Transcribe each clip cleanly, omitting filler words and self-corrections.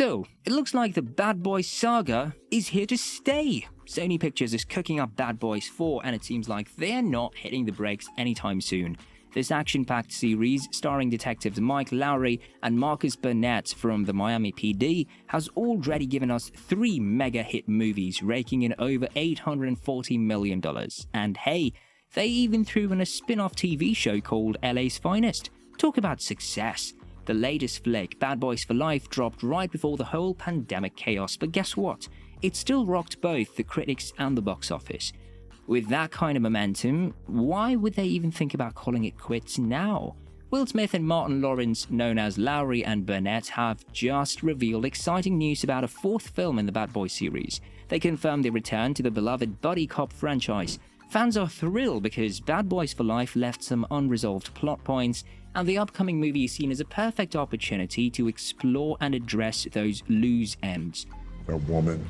So, it looks like the Bad Boys saga is here to stay. Sony Pictures is cooking up Bad Boys 4 and it seems like they're not hitting the brakes anytime soon. This action-packed series, starring detectives Mike Lowrey and Marcus Burnett from the Miami PD, has already given us 3 mega-hit movies, raking in over $840 million. And hey, they even threw in a spin-off TV show called LA's Finest. Talk about success. The latest flick, Bad Boys for Life, dropped right before the whole pandemic chaos, but guess what? It still rocked both the critics and the box office. With that kind of momentum, why would they even think about calling it quits now? Will Smith and Martin Lawrence, known as Lowrey and Burnett, have just revealed exciting news about a 4th film in the Bad Boys series. They confirmed their return to the beloved buddy cop franchise. Fans are thrilled because Bad Boys for Life left some unresolved plot points, and the upcoming movie is seen as a perfect opportunity to explore and address those loose ends. That woman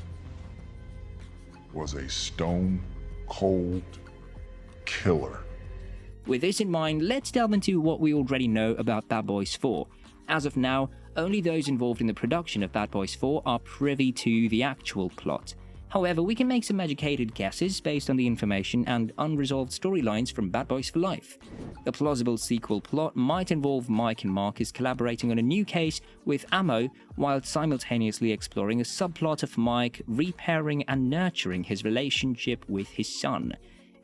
was a stone-cold killer. With this in mind, let's delve into what we already know about Bad Boys 4. As of now, only those involved in the production of Bad Boys 4 are privy to the actual plot. However, we can make some educated guesses based on the information and unresolved storylines from Bad Boys for Life. The plausible sequel plot might involve Mike and Marcus collaborating on a new case with Ammo, while simultaneously exploring a subplot of Mike repairing and nurturing his relationship with his son.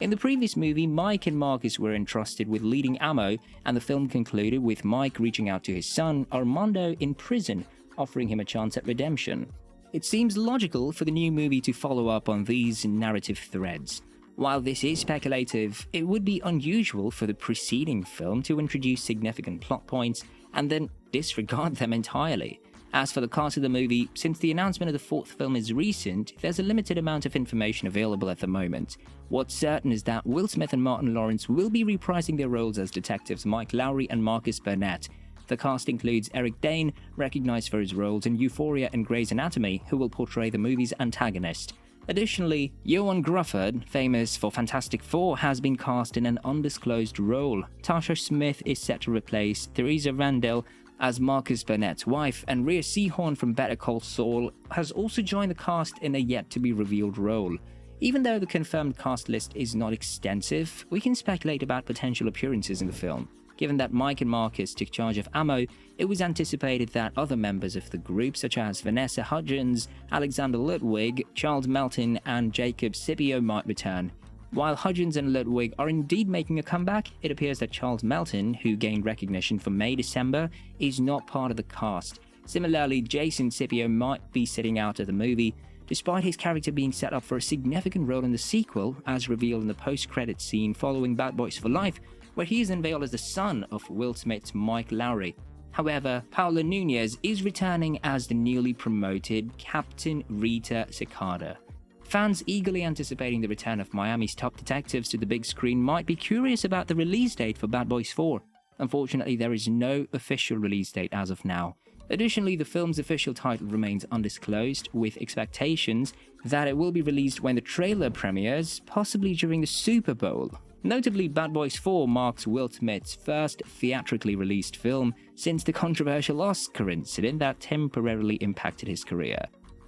In the previous movie, Mike and Marcus were entrusted with leading Ammo, and the film concluded with Mike reaching out to his son, Armando, in prison, offering him a chance at redemption. It seems logical for the new movie to follow up on these narrative threads. While this is speculative, it would be unusual for the preceding film to introduce significant plot points and then disregard them entirely. As for the cast of the movie, since the announcement of the 4th film is recent, there's a limited amount of information available at the moment. What's certain is that Will Smith and Martin Lawrence will be reprising their roles as detectives Mike Lowrey and Marcus Burnett. The cast includes Eric Dane, recognized for his roles in Euphoria and Grey's Anatomy, who will portray the movie's antagonist. Additionally, Ioan Gruffudd, famous for Fantastic Four, has been cast in an undisclosed role. Tasha Smith is set to replace Theresa Randle as Marcus Burnett's wife, and Rhea Seehorn from Better Call Saul has also joined the cast in a yet-to-be-revealed role. Even though the confirmed cast list is not extensive, we can speculate about potential appearances in the film. Given that Mike and Marcus took charge of Ammo, it was anticipated that other members of the group, such as Vanessa Hudgens, Alexander Ludwig, Charles Melton, and Jacob Scipio, might return. While Hudgens and Ludwig are indeed making a comeback, it appears that Charles Melton, who gained recognition for May-December, is not part of the cast. Similarly, Jason Scipio might be sitting out of the movie, despite his character being set up for a significant role in the sequel, as revealed in the post-credits scene following Bad Boys for Life, where he is unveiled as the son of Will Smith's Mike Lowrey. However, Paula Nunez is returning as the newly promoted Captain Rita Cicada. Fans eagerly anticipating the return of Miami's top detectives to the big screen might be curious about the release date for Bad Boys 4. Unfortunately, there is no official release date as of now. Additionally, the film's official title remains undisclosed, with expectations that it will be released when the trailer premieres, possibly during the Super Bowl. Notably, Bad Boys 4 marks Will Smith's first theatrically released film since the controversial Oscar incident that temporarily impacted his career.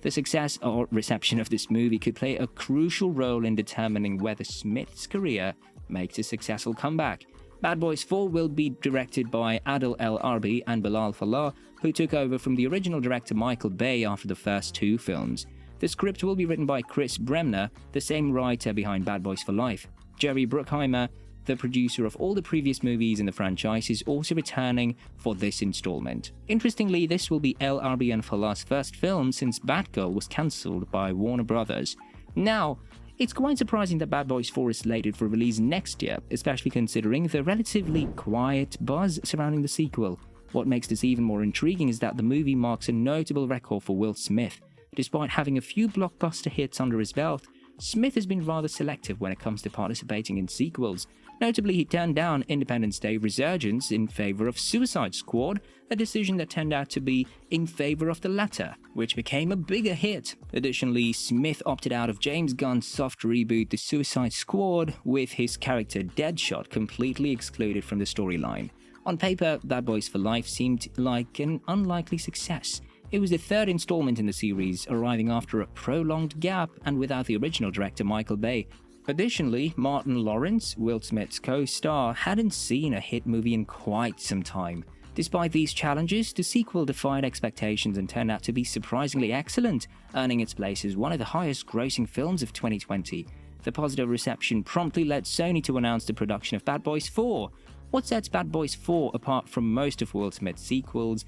The success or reception of this movie could play a crucial role in determining whether Smith's career makes a successful comeback. Bad Boys 4 will be directed by Adil Bilall and Bilal Fallah, who took over from the original director Michael Bay after the first 2 films. The script will be written by Chris Bremner, the same writer behind Bad Boys for Life. Jerry Bruckheimer, the producer of all the previous movies in the franchise, is also returning for this installment. Interestingly, this will be LRB and Fallah's first film since Batgirl was cancelled by Warner Brothers. Now, it's quite surprising that Bad Boys 4 is slated for release next year, especially considering the relatively quiet buzz surrounding the sequel. What makes this even more intriguing is that the movie marks a notable record for Will Smith. Despite having a few blockbuster hits under his belt, Smith has been rather selective when it comes to participating in sequels. Notably, he turned down Independence Day Resurgence in favor of Suicide Squad, a decision that turned out to be in favor of the latter, which became a bigger hit. Additionally, Smith opted out of James Gunn's soft reboot The Suicide Squad, with his character Deadshot completely excluded from the storyline. On paper, Bad Boys for Life seemed like an unlikely success. It was the third installment in the series, arriving after a prolonged gap and without the original director Michael Bay. Additionally, Martin Lawrence, Will Smith's co-star, hadn't seen a hit movie in quite some time. Despite these challenges, the sequel defied expectations and turned out to be surprisingly excellent, earning its place as one of the highest-grossing films of 2020. The positive reception promptly led Sony to announce the production of Bad Boys 4. What sets Bad Boys 4 apart from most of Will Smith's sequels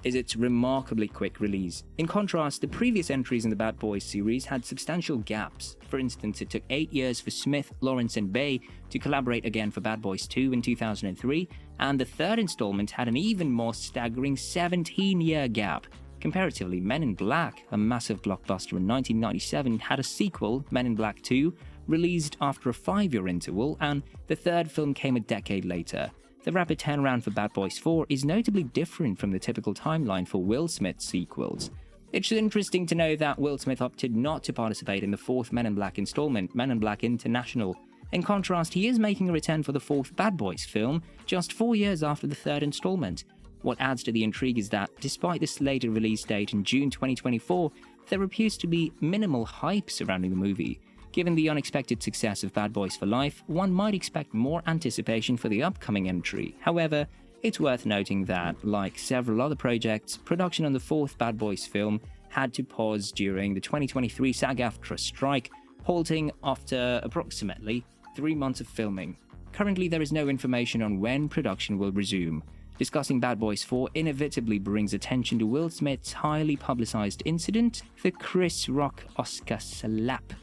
is its remarkably quick release. In contrast, the previous entries in the Bad Boys series had substantial gaps. For instance, it took 8 years for Smith, Lawrence and Bay to collaborate again for Bad Boys 2 in 2003, and the third installment had an even more staggering 17-year gap. Comparatively, Men in Black, a massive blockbuster in 1997, had a sequel, Men in Black 2, released after a 5-year interval, and the third film came a decade later. The rapid turnaround for Bad Boys 4 is notably different from the typical timeline for Will Smith's sequels. It's interesting to know that Will Smith opted not to participate in the fourth Men in Black installment, Men in Black International. In contrast, he is making a return for the fourth Bad Boys film, just 4 years after the third installment. What adds to the intrigue is that, despite the slated release date in June 2024, there appears to be minimal hype surrounding the movie. Given the unexpected success of Bad Boys for Life, one might expect more anticipation for the upcoming entry. However, it's worth noting that, like several other projects, production on the fourth Bad Boys film had to pause during the 2023 SAG-AFTRA strike, halting after approximately 3 months of filming. Currently, there is no information on when production will resume. Discussing Bad Boys 4 inevitably brings attention to Will Smith's highly publicized incident, the Chris Rock Oscar slap.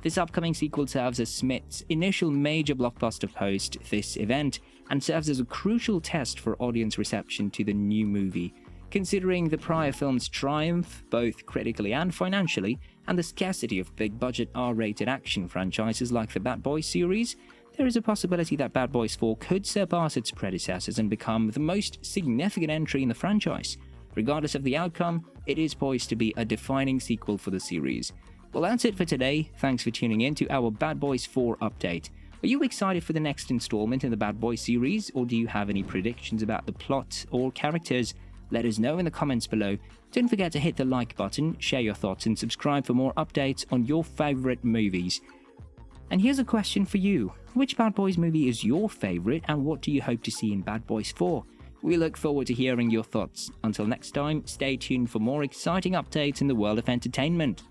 This upcoming sequel serves as Smith's initial major blockbuster post this event, and serves as a crucial test for audience reception to the new movie. Considering the prior film's triumph, both critically and financially, and the scarcity of big-budget R-rated action franchises like the Bad Boys series, there is a possibility that Bad Boys 4 could surpass its predecessors and become the most significant entry in the franchise. Regardless of the outcome, it is poised to be a defining sequel for the series. Well, that's it for today. Thanks for tuning in to our Bad Boys 4 update. Are you excited for the next installment in the Bad Boys series, or do you have any predictions about the plot or characters? Let us know in the comments below. Don't forget to hit the like button, share your thoughts, and subscribe for more updates on your favorite movies. And here's a question for you. Which Bad Boys movie is your favorite, and what do you hope to see in Bad Boys 4? We look forward to hearing your thoughts. Until next time, stay tuned for more exciting updates in the world of entertainment.